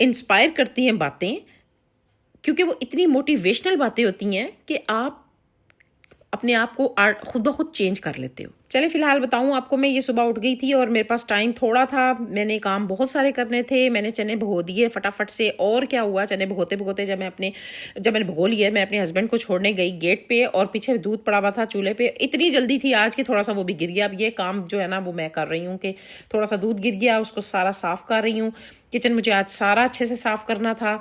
Inspire کرتی ہیں باتیں، کیونکہ وہ اتنی موٹیویشنل باتیں ہوتی ہیں کہ آپ اپنے آپ کو خود بخود چینج کر لیتے ہو۔ چلے فی الحال بتاؤں آپ کو، میں یہ صبح اٹھ گئی تھی اور میرے پاس ٹائم تھوڑا تھا، میں نے کام بہت سارے کرنے تھے، میں نے چنے بھگو دیے فٹافٹ سے۔ اور کیا ہوا، چنے بھگوتے بھگوتے جب میں نے بھگو لیے، میں اپنے ہسبینڈ کو چھوڑنے گئی گیٹ پہ، اور پیچھے دودھ پڑا ہوا تھا چولہے پہ، اتنی جلدی تھی آج کہ تھوڑا سا وہ بھی گر گیا۔ اب یہ کام جو ہے نا وہ میں کر رہی ہوں کہ تھوڑا سا دودھ گر گیا، اس کو سارا صاف کر رہی ہوں۔ کچن مجھے آج سارا اچھے سے صاف کرنا تھا،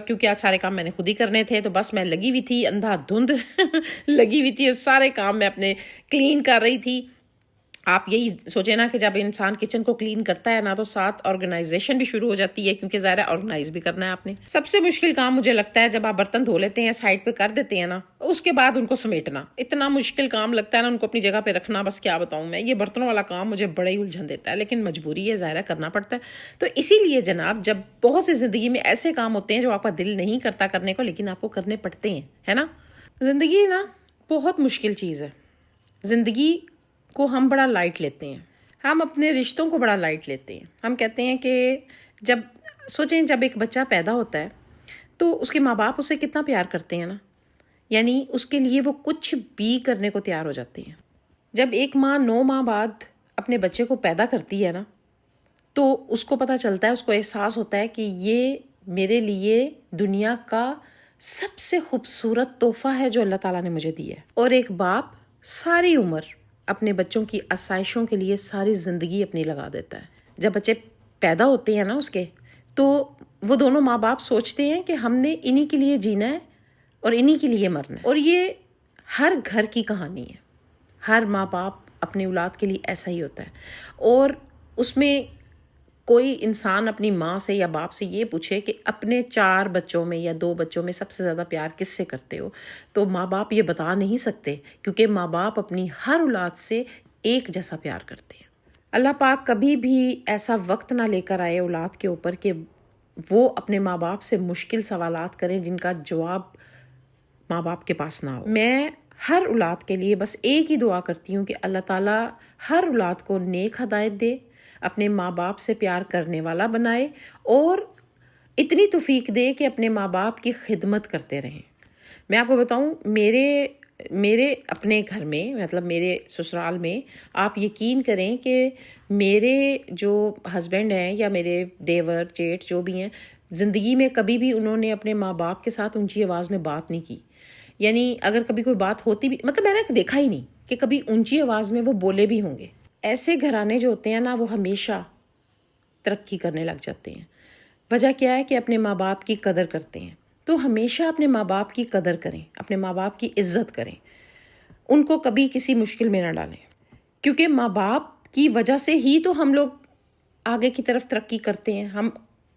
کیونکہ آج سارے کام میں نے خود ہی کرنے تھے، تو بس میں لگی ہوئی تھی اندھا دھند لگی ہوئی تھی، سارے کام میں اپنے کلین کر رہی تھی۔ آپ یہی سوچیں نا کہ جب انسان کچن کو کلین کرتا ہے نا تو ساتھ آرگنائزیشن بھی شروع ہو جاتی ہے، کیونکہ ظاہر ہے آرگنائز بھی کرنا ہے آپ نے۔ سب سے مشکل کام مجھے لگتا ہے جب آپ برتن دھو لیتے ہیں سائڈ پہ کر دیتے ہیں نا، اس کے بعد ان کو سمیٹنا اتنا مشکل کام لگتا ہے نا، ان کو اپنی جگہ پہ رکھنا۔ بس کیا بتاؤں میں، یہ برتنوں والا کام مجھے بڑا ہی الجھن دیتا ہے، لیکن مجبوری ہے، ظاہر ہے کرنا پڑتا ہے۔ تو اسی لیے جناب، جب بہت سی زندگی میں ایسے کام ہوتے ہیں جو آپ کا دل نہیں کرتا کرنے کو، لیکن آپ کو کرنے پڑتے ہیں، ہے نا۔ زندگی نا بہت مشکل چیز ہے، زندگی کو ہم بڑا لائٹ لیتے ہیں، ہم اپنے رشتوں کو بڑا لائٹ لیتے ہیں۔ ہم کہتے ہیں کہ جب ایک بچہ پیدا ہوتا ہے تو اس کے ماں باپ اسے کتنا پیار کرتے ہیں نا، یعنی اس کے لیے وہ کچھ بھی کرنے کو تیار ہو جاتے ہیں۔ جب ایک ماں 9 ماہ بعد اپنے بچے کو پیدا کرتی ہے نا، تو اس کو پتہ چلتا ہے، اس کو احساس ہوتا ہے کہ یہ میرے لیے دنیا کا سب سے خوبصورت تحفہ ہے جو اللہ تعالیٰ نے مجھے دیا ہے۔ اور ایک باپ ساری عمر اپنے بچوں کی آسائشوں کے لیے ساری زندگی اپنی لگا دیتا ہے۔ جب بچے پیدا ہوتے ہیں نا اس کے، تو وہ دونوں ماں باپ سوچتے ہیں کہ ہم نے انہی کے لیے جینا ہے اور انہی کے لیے مرنا ہے۔ اور یہ ہر گھر کی کہانی ہے، ہر ماں باپ اپنی اولاد کے لیے ایسا ہی ہوتا ہے۔ اور اس میں کوئی انسان اپنی ماں سے یا باپ سے یہ پوچھے کہ اپنے 4 بچوں میں یا 2 بچوں میں سب سے زیادہ پیار کس سے کرتے ہو، تو ماں باپ یہ بتا نہیں سکتے، کیونکہ ماں باپ اپنی ہر اولاد سے ایک جیسا پیار کرتے ہیں۔ اللہ پاک کبھی بھی ایسا وقت نہ لے کر آئے اولاد کے اوپر کہ وہ اپنے ماں باپ سے مشکل سوالات کریں جن کا جواب ماں باپ کے پاس نہ ہو۔ میں ہر اولاد کے لیے بس ایک ہی دعا کرتی ہوں کہ اللہ تعالیٰ ہر اولاد کو نیک ہدایت دے، اپنے ماں باپ سے پیار کرنے والا بنائے، اور اتنی توفیق دے کہ اپنے ماں باپ کی خدمت کرتے رہیں۔ میں آپ کو بتاؤں، میرے اپنے گھر میں، مطلب میرے سسرال میں، آپ یقین کریں کہ میرے جو ہسبینڈ ہیں یا میرے دیور جیٹھ جو بھی ہیں، زندگی میں کبھی بھی انہوں نے اپنے ماں باپ کے ساتھ اونچی آواز میں بات نہیں کی۔ یعنی اگر کبھی کوئی بات ہوتی بھی، مطلب میں نے دیکھا ہی نہیں کہ کبھی اونچی آواز میں وہ بولے بھی ہوں گے۔ ایسے گھرانے جو ہوتے ہیں نا، وہ ہمیشہ ترقی کرنے لگ جاتے ہیں۔ وجہ کیا ہے کہ اپنے ماں باپ کی قدر کرتے ہیں۔ تو ہمیشہ اپنے ماں باپ کی قدر کریں، اپنے ماں باپ کی عزت کریں، ان کو کبھی کسی مشکل میں نہ ڈالیں، کیونکہ ماں باپ کی وجہ سے ہی تو ہم لوگ آگے کی طرف ترقی کرتے ہیں، ہم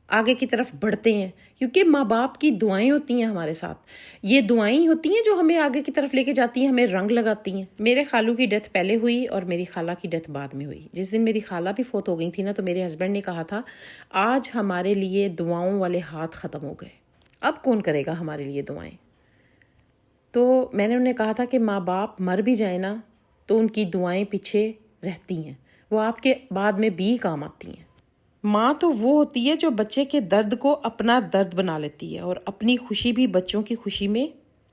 آگے کی طرف بڑھتے ہیں، کیونکہ ماں باپ کی دعائیں ہوتی ہیں ہمارے ساتھ۔ یہ دعائیں ہوتی ہیں جو ہمیں آگے کی طرف لے کے جاتی ہیں، ہمیں رنگ لگاتی ہیں۔ میرے خالو کی ڈیتھ پہلے ہوئی اور میری خالہ کی ڈیتھ بعد میں ہوئی۔ جس دن میری خالہ بھی فوت ہو گئی تھی نا، تو میرے ہسبینڈ نے کہا تھا آج ہمارے لیے دعاؤں والے ہاتھ ختم ہو گئے، اب کون کرے گا ہمارے لیے دعائیں۔ تو میں نے انہیں کہا تھا کہ ماں باپ مر بھی جائیں نا تو ان کی دعائیں پیچھے رہتی ہیں، وہ آپ کے بعد میں بھی کام آتی ہیں۔ ماں تو وہ ہوتی ہے جو بچے کے درد کو اپنا درد بنا لیتی ہے اور اپنی خوشی بھی بچوں کی خوشی میں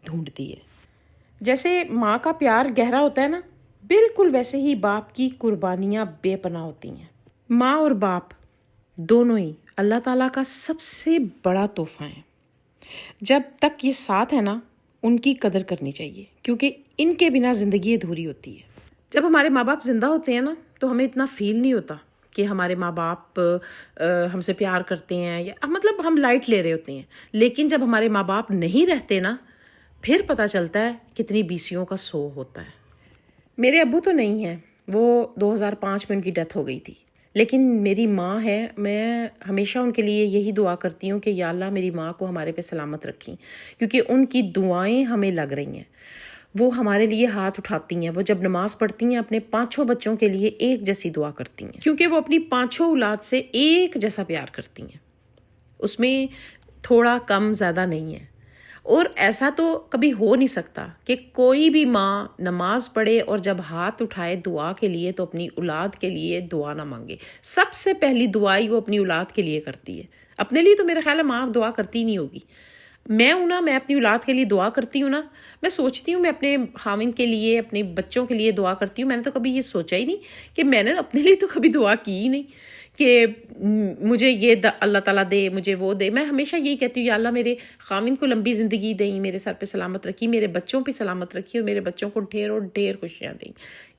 ڈھونڈتی ہے۔ جیسے ماں کا پیار گہرا ہوتا ہے نا، بالکل ویسے ہی باپ کی قربانیاں بے پناہ ہوتی ہیں۔ ماں اور باپ دونوں ہی اللہ تعالیٰ کا سب سے بڑا تحفہ ہے۔ جب تک یہ ساتھ ہے نا، ان کی قدر کرنی چاہیے، کیونکہ ان کے بنا زندگی ادھوری ہوتی ہے۔ جب ہمارے ماں باپ زندہ ہوتے ہیں نا، تو ہمیں اتنا فیل نہیں ہوتا کہ ہمارے ماں باپ ہم سے پیار کرتے ہیں، یا مطلب ہم لائٹ لے رہے ہوتے ہیں۔ لیکن جب ہمارے ماں باپ نہیں رہتے نا، پھر پتہ چلتا ہے کتنی بیسیوں کا سو ہوتا ہے۔ میرے ابو تو نہیں ہیں، وہ 2005 میں ان کی ڈیتھ ہو گئی تھی، لیکن میری ماں ہے۔ میں ہمیشہ ان کے لیے یہی دعا کرتی ہوں کہ یا اللہ میری ماں کو ہمارے پہ سلامت رکھیں، کیونکہ ان کی دعائیں ہمیں لگ رہی ہیں۔ وہ ہمارے لیے ہاتھ اٹھاتی ہیں، وہ جب نماز پڑھتی ہیں اپنے 5 بچوں کے لیے ایک جیسی دعا کرتی ہیں، کیونکہ وہ اپنی 5 اولاد سے ایک جیسا پیار کرتی ہیں، اس میں تھوڑا کم زیادہ نہیں ہے۔ اور ایسا تو کبھی ہو نہیں سکتا کہ کوئی بھی ماں نماز پڑھے اور جب ہاتھ اٹھائے دعا کے لیے تو اپنی اولاد کے لیے دعا نہ مانگے۔ سب سے پہلی دعائی وہ اپنی اولاد کے لیے کرتی ہے، اپنے لیے تو میرا خیال ہے ماں دعا کرتی نہیں ہوگی. میں ہوں نا, میں اپنی اولاد کے لیے دعا کرتی ہوں نا, میں سوچتی ہوں میں اپنے خاوند کے لیے, اپنے بچوں کے لیے دعا کرتی ہوں. میں نے تو کبھی یہ سوچا ہی نہیں کہ میں نے اپنے لیے تو کبھی دعا کی ہی نہیں کہ مجھے یہ اللہ تعالیٰ دے, مجھے وہ دے. میں ہمیشہ یہی کہتی ہوں, یا اللہ میرے خاوند کو لمبی زندگی دیں, میرے سر پہ سلامت رکھی, میرے بچوں پہ سلامت رکھی, اور میرے بچوں کو ڈھیر اور ڈھیر خوشیاں دیں.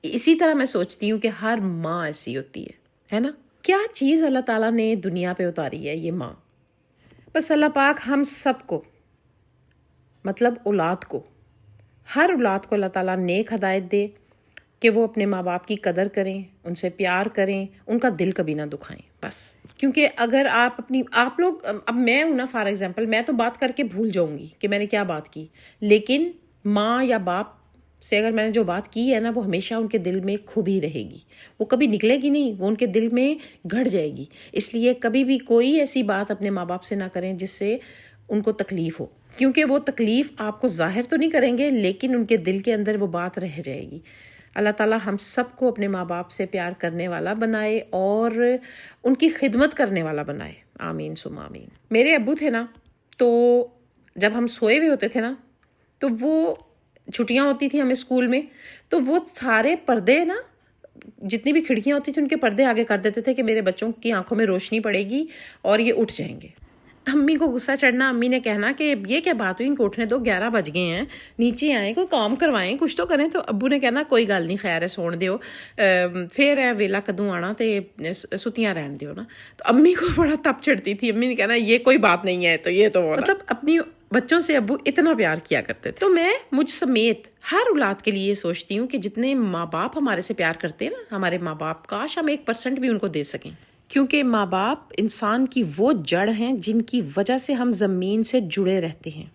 اسی طرح میں سوچتی ہوں کہ ہر ماں ایسی ہوتی ہے نا. کیا چیز اللہ تعالیٰ نے دنیا پہ اتاری ہے, یہ ماں. بس اللہ پاک ہم سب کو, مطلب اولاد کو, ہر اولاد کو اللہ تعالیٰ نیک ہدایت دے کہ وہ اپنے ماں باپ کی قدر کریں, ان سے پیار کریں, ان کا دل کبھی نہ دکھائیں بس. کیونکہ اگر آپ لوگ, اب میں ہوں نا فار ایگزامپل, میں تو بات کر کے بھول جاؤں گی کہ میں نے کیا بات کی, لیکن ماں یا باپ سے اگر میں نے جو بات کی ہے نا, وہ ہمیشہ ان کے دل میں کھبی رہے گی, وہ کبھی نکلے گی نہیں, وہ ان کے دل میں گھڑ جائے گی. اس لیے کبھی بھی کوئی ایسی بات اپنے ماں باپ سے نہ کریں جس سے ان کو تکلیف ہو, کیونکہ وہ تکلیف آپ کو ظاہر تو نہیں کریں گے, لیکن ان کے دل کے اندر وہ بات رہ جائے گی. اللہ تعالیٰ ہم سب کو اپنے ماں باپ سے پیار کرنے والا بنائے اور ان کی خدمت کرنے والا بنائے. آمین ثم آمین. میرے ابو تھے نا, تو جب ہم سوئے ہوئے ہوتے تھے نا, تو وہ چھٹیاں ہوتی تھیں ہمیں اسکول میں, تو وہ سارے پردے نا, جتنی بھی کھڑکیاں ہوتی تھیں ان کے پردے آگے کر دیتے تھے کہ میرے بچوں کی آنکھوں میں روشنی پڑے گی اور یہ اٹھ جائیں گے. امی کو غصہ چڑھنا, امی نے کہنا کہ یہ کیا بات ہوئی, ان کو اٹھنے دو, 11 بج گئے ہیں, نیچے آئیں, کوئی کام کروائیں, کچھ تو کریں. تو ابو نے کہنا کوئی گل نہیں, خیر ہے, سون دیو, پھر ہے ویلا کدوں آنا تے ستیاں رہن دیو نا. تو امی کو بڑا تپ چڑھتی تھی. امی نے کہنا یہ کوئی بات نہیں ہے, تو یہ تو مطلب اپنی بچوں سے ابو اتنا پیار کیا کرتے تھے. تو میں مجھ سمیت ہر اولاد کے لیے سوچتی ہوں کہ جتنے ماں باپ ہمارے سے پیار کرتے ہیں نا, ہمارے ماں باپ, کاش ہم 1% بھی ان کو دے سکیں. کیونکہ ماں باپ انسان کی وہ جڑ ہیں جن کی وجہ سے ہم زمین سے جڑے رہتے ہیں.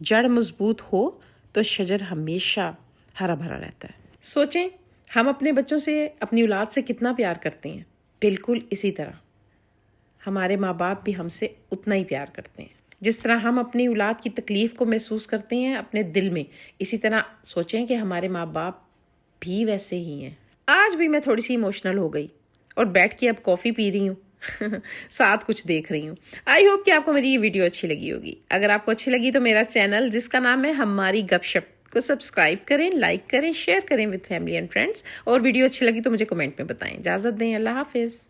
جڑ مضبوط ہو تو شجر ہمیشہ ہرا بھرا رہتا ہے. سوچیں ہم اپنے بچوں سے, اپنی اولاد سے کتنا پیار کرتے ہیں. بالکل اسی طرح ہمارے ماں باپ بھی ہم سے اتنا ہی پیار کرتے ہیں. جس طرح ہم اپنی اولاد کی تکلیف کو محسوس کرتے ہیں اپنے دل میں, اسی طرح سوچیں کہ ہمارے ماں باپ بھی ویسے ہی ہیں. آج بھی میں تھوڑی سی ایموشنل ہو گئی اور بیٹھ کے اب کافی پی رہی ہوں ساتھ کچھ دیکھ رہی ہوں. آئی ہوپ کہ آپ کو میری یہ ویڈیو اچھی لگی ہوگی. اگر آپ کو اچھی لگی تو میرا چینل جس کا نام ہے ہماری گپ شپ کو سبسکرائب کریں, لائک کریں, شیئر کریں وتھ فیملی اینڈ فرینڈس, اور ویڈیو اچھی لگی تو مجھے کمنٹ میں بتائیں. اجازت دیں, اللہ حافظ.